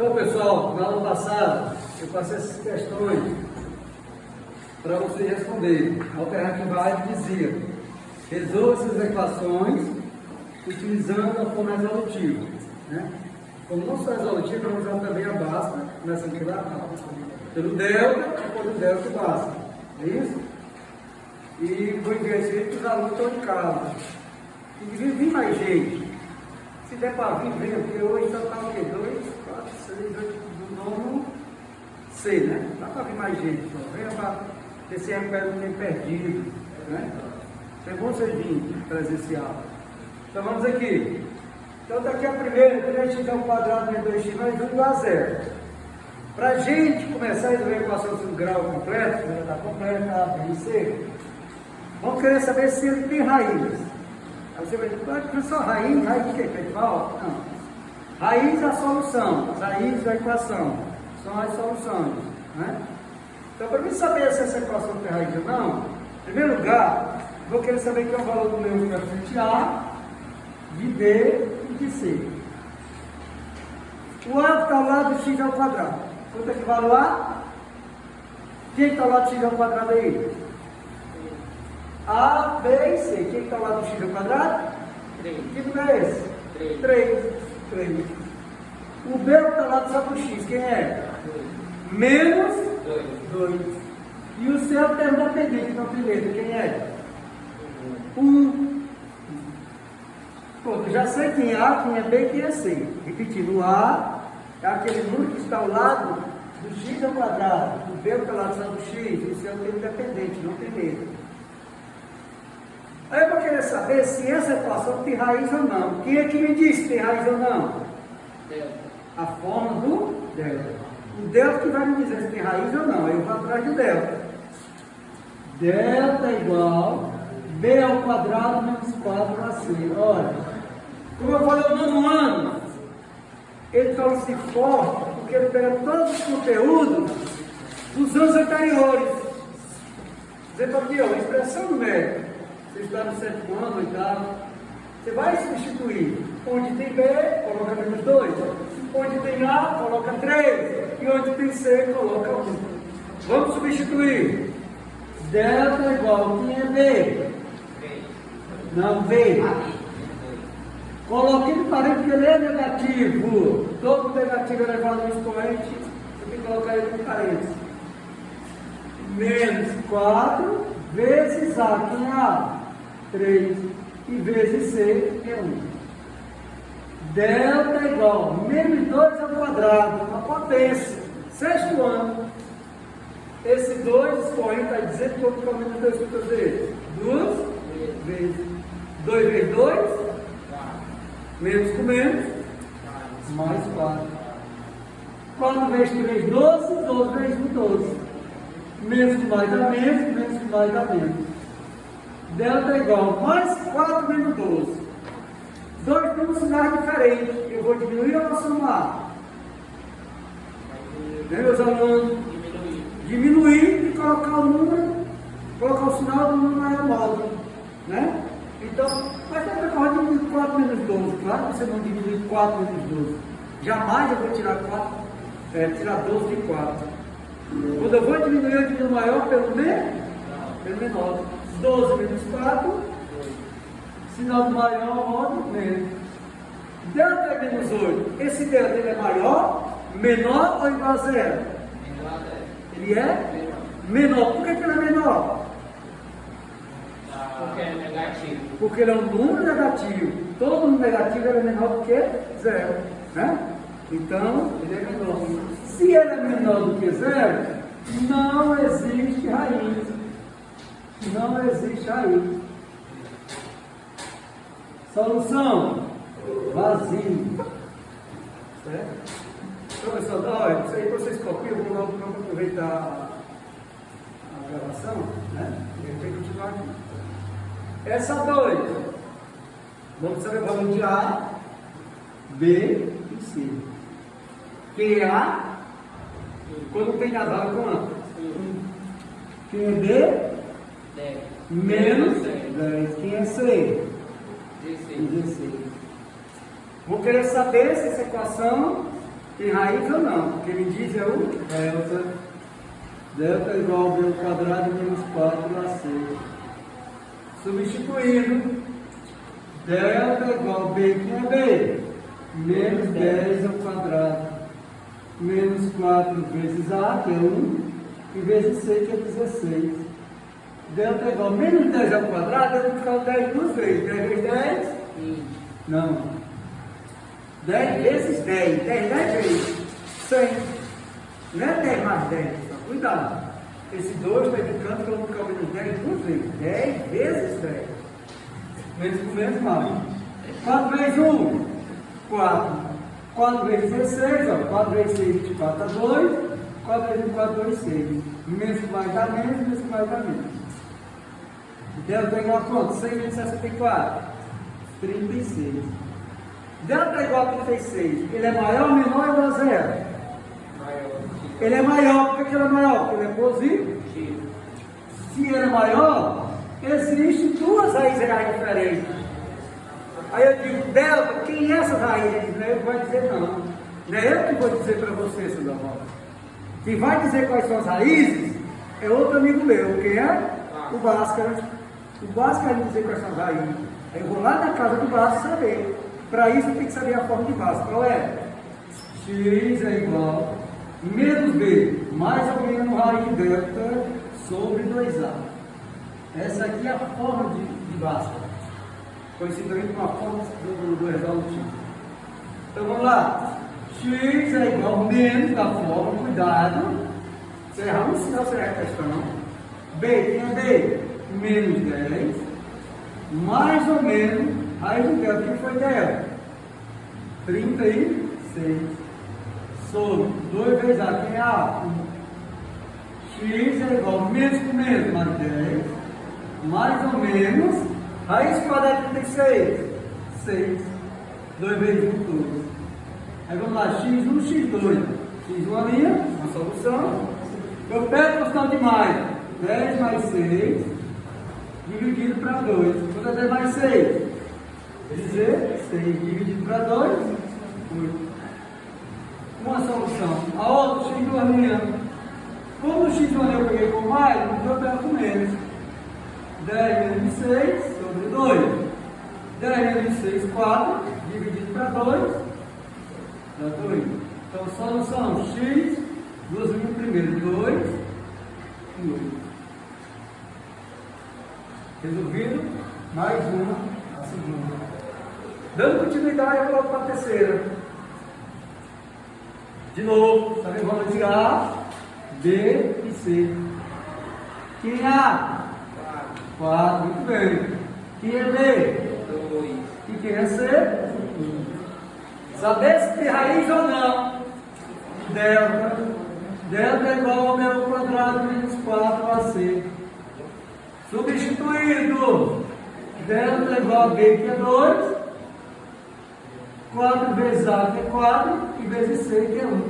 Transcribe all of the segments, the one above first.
Então, pessoal, na aula passada, eu passei essas questões para vocês responderem. A alternativa A dizia: resolva essas equações utilizando a forma resolutiva. Né? Como não só resolutiva, vamos usar também a básica, começando pelo delta e pelo delta e básica. É isso? E vou enviar isso aí para os alunos que estão em casa. E devia vir mais gente. Se der para vir, venha, porque hoje só está o quê? 2, 4, 6, 8, do nono C, né? Dá para vir mais gente. Então. Venha para ver se recupera o tempo perdido. Né? É bom vocês virem presencial. Então vamos aqui. Então daqui a primeira, quando a gente tiver um quadrado de 2x, nós vamos igual a zero. Para a gente começar a resolver a equação do grau completo, já está completa, A, B e C, vamos querer saber se ele tem raízes. Aí você vai dizer, não é só raiz, raiz de quê? Não. Raiz é a solução, as raízes da equação, são as soluções. Né? Então, para mim saber se essa equação tem raiz ou não, em primeiro lugar, vou querer saber que é o valor do meu coeficiente A, de B e de C. O A está ao lado do x ao quadrado. Quanto é que vale o A? Quem está ao lado do x ao quadrado aí? A, B e C. Quem está ao lado do x ao quadrado? 3. Que número é esse? 3. O B está ao lado só do x. Quem é? 2. Menos 2. E o C é o termo dependente, não tem letra. Quem é? 1. Pronto, já sei quem é A, quem é B e quem é C. Repetindo, o A é aquele número que está ao lado do x ao quadrado. O B está ao lado só do x. E o C é o termo dependente, não tem letra. Aí eu vou querer saber se essa equação tem raiz ou não. Quem é que me disse se tem raiz ou não? Delta. A forma do delta. O delta que vai me dizer se tem raiz ou não. Aí eu vou atrás do delta. Delta é igual B ao quadrado menos 4AC. Olha, como eu falei no nono ano, ele torna-se forte porque ele pega todos os conteúdos dos anos anteriores. Por exemplo, aqui, ó, expressão numérica. Você está no sétimo ano, oitavo. Você vai substituir. Onde tem B, coloca menos 2. Onde tem A, coloca 3. E onde tem C, coloca 1. Vamos substituir. Delta é igual. Quem é B? Não, B. Coloquei no parede porque ele é negativo. Todo negativo é elevado no expoente. Você tem que colocar ele no parede. Menos 4 vezes A. Quem é A? 3. E vezes C é 1. Delta é igual a menos 2 ao quadrado, uma potência. Sexto ano. Esse 2 expoente está dizendo que eu vou menos 2 quantas vezes? 2 vezes. 2 vezes 2? Menos com menos? Mais 4. 4 vezes 3, 12. 12 vezes 1, 12. Menos com mais dá menos, menos com mais dá menos. Delta é igual a mais 4 menos 12. Dois números sinais diferentes. Eu vou diminuir ou vou somar? Né, meus alunos? Diminuir e colocar o número, colocar o sinal do número maior módulo. Né? Então, mas é para diminuir 4 menos 12. Claro que você não diminui 4 menos 12. Jamais eu vou tirar 12 de 4. Quando eu vou diminuir, eu diminuo maior pelo menor. 12 menos 4, sinal do maior, módulo menos. Delta é menos 8. Esse delta ele é maior, menor ou igual a zero? Ele é menor. Por que ele é menor? Porque é negativo. Porque ele é um número negativo. Todo número negativo é menor do que zero. Né? Então, ele é menor. Se ele é menor do que zero, não existe raiz. Não existe raiz. Solução: vazio. Certo? Professor, olha, isso aí vocês copiam, vamos aproveitar a gravação, né? E depois continuar aqui. Essa 2. Vamos saber o valor de A, B e C. Quem é A? Quando tem a dada quanto? 1. Quem é B? 10. Menos 10. Quem é C? 16. 16. Vou querer saber se essa equação tem raiz ou não, porque me diz é o delta. Delta é igual ao B ao quadrado menos 4AC. Substituindo, delta é igual a B, que é B, menos 10 ao quadrado, menos 4 vezes A, que é 1, e vezes C, que é 16. Delta é igual a menos 10 ao quadrado, eu vou ficar o 10 duas vezes. 10 vezes 10? Não. 10 vezes 10. 10 vezes 100. Não é 10 mais 10. Cuidado. Esse 2 está indicando que eu vou ficar o menos 10 duas vezes. 10 vezes 10. Menos com menos mais. 4 vezes 1? 4. 4 vezes 16, ó. 4 vezes 6, 24 dá 2. 4 vezes 24, 2, 6. Menos com mais dá menos, menos com mais dá menos. Delta é igual a quanto? 100 menos 64. 36. Delta é igual a 36. Ele é maior ou menor ou igual a zero? Maior. Ele é maior. Por que ele é maior? Porque ele é positivo. Se ele é maior, existem duas raízes reais diferentes. Aí eu digo, delta, quem é essa raiz? Ele vai dizer não. Não é eu que vou dizer para você, seu Daval. Quem vai dizer quais são as raízes é outro amigo meu. Quem é? O Bhaskara. O Bhaskara vai dizer quais são as raízes. Aí eu vou lá na casa do Bhaskara saber. Para isso tem que saber a forma de Bhaskara. Qual é? X é igual a menos B, mais ou menos raiz de delta sobre 2A. Essa aqui é a forma de Bhaskara. Conhecido também como a forma do resolutivo. Então vamos lá. X é igual a menos da forma, cuidado. Você errar um sinal, você erra a questão. B, quem é B? Menos 10. Mais ou menos, raiz de delta, que foi delta? 36. Sobre 2 vezes A, quem é A? 1. X é igual a menos com menos, mais 10. Mais ou menos, raiz quadrada de 36. 6. 2 vezes 1, 2. Aí vamos lá, x1, x2. x1 ali, uma solução. Eu pego a questão de mais. 10 mais 6, dividido para 2. Quanto é 10 mais 6? 16, dividido para 2, 8. Uma solução. A outra, x2 ali. Como o x1 ali eu peguei com mais, eu pego com menos. 10 menos 6 sobre 2. 10 menos 6, 4, dividido para 2. Dá 2. Então, solução x, 2 no primeiro, 2 e 8. Resolvido, mais uma, a segunda. Dando continuidade, eu coloco para a terceira. De novo, também vamos de A, B e C. Quem é A? 4, muito bem. Quem é B? 2. E quem é C? 1. Saber se tem raiz ou não. Delta. Delta é igual ao meu quadrado menos 4AC. Substituindo. Delta é igual a B, que é 2. 4 vezes A, que é 4. E vezes C, que é 1.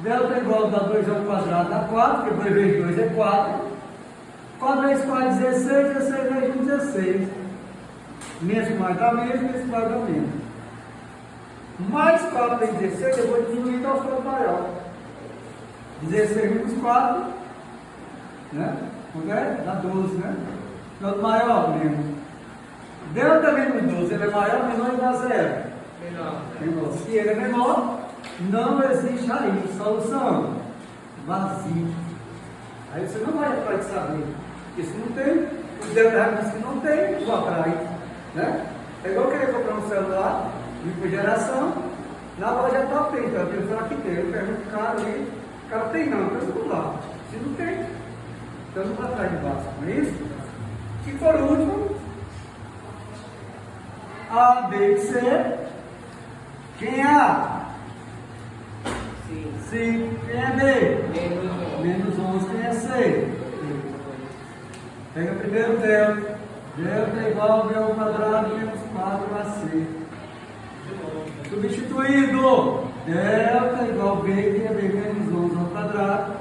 Delta é igual a 2 ao quadrado, dá 4. Porque 2 vezes 2 é 4. 4 vezes 4 é 16. 16 vezes 1, 16. Menos mais dá menos, menos mais dá menos. Mais 4 vezes 16, eu vou diminuir ao seu maior. 16 menos 4, né? Dá 12, né? Então, maior, menos. Delta menos 12, ele é maior ou menor igual a 0? Menor. Se ele é menor, não existe raiz. Solução: vazio. Aí você não vai atrás de saber. Porque se não tem, o delta diz que não tem, vou atrás. Né? É igual querer comprar um celular de geração, na loja está feita, eu tenho falar que tem. Eu pergunto o cara ali, o cara tem não, então vamos lá. Se não tem, então não vai atrás de baixo, não é isso? E por último, A, B e C. Quem é A? 5. Quem é B? Menos 11. Quem é C? Pega primeiro delta. Delta é igual ao B ao quadrado menos 4AC. Substituindo. Delta é igual a B, que é B menos 11 ao quadrado.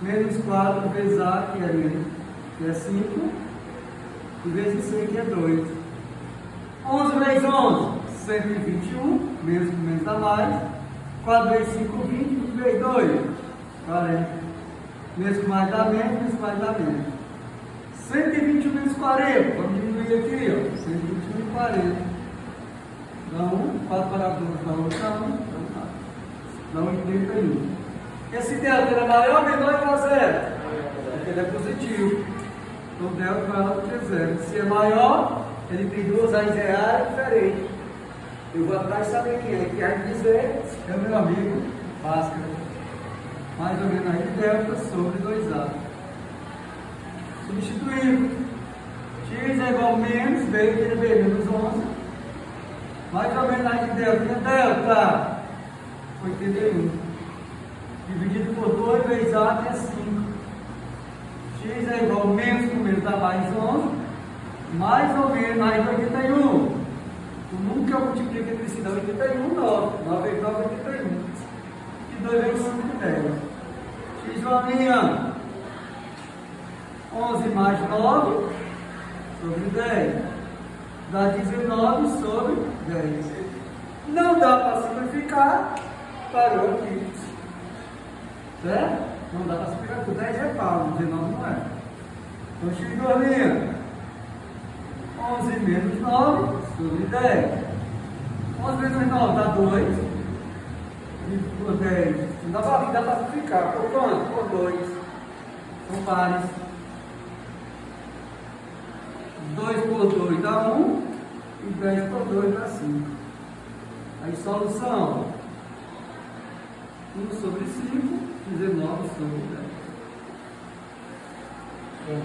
Menos 4 vezes A, que é menos, que é 5. E vezes C, que é 2. 11 vezes 11, 121. menos com menos dá mais. 4 vezes 5, 20, 20 vezes 2, 40. Menos com mais dá menos com mais dá menos. 121 menos 40, vamos diminuir aqui, ó. 121 menos 40. Dá 1, 4 para 2, dá 1, dá 81. Esse delta é maior ou menor igual a zero? Porque ele é positivo. Então delta é maior do que zero. Se é maior, ele tem duas raízes reais diferentes. Eu vou atrás de saber quem é. Que a gente dizer é o meu amigo Bhaskara. Mais ou menos aí delta sobre 2A. Substituindo. X é igual a menos, B vezes B menos 11. Mais ou menos aí delta 81. Dividido por 2 vezes A é 5. X é igual a menos com menos dá mais 11. Mais ou menos mais 81. O número que eu multiplico entre si dá 81, 9. 9 vezes 9 é 81. E 2 vezes 5 é 10. X laminha. 11 mais 9 sobre 10. Dá 19 sobre 10. Não dá para simplificar. Parou aqui. Certo? Não dá para simplificar, porque 10 é pau, 19 não é. Então, X laminha. 11 menos 9 sobre 10. 11 menos 9 dá 2. E por 10. Não dá para simplificar. Por quanto? Por 2. São pares. 2 por 2 dá 1. E 10 por 2 dá 5. Aí solução. 1 sobre 5. 19 sobre 10.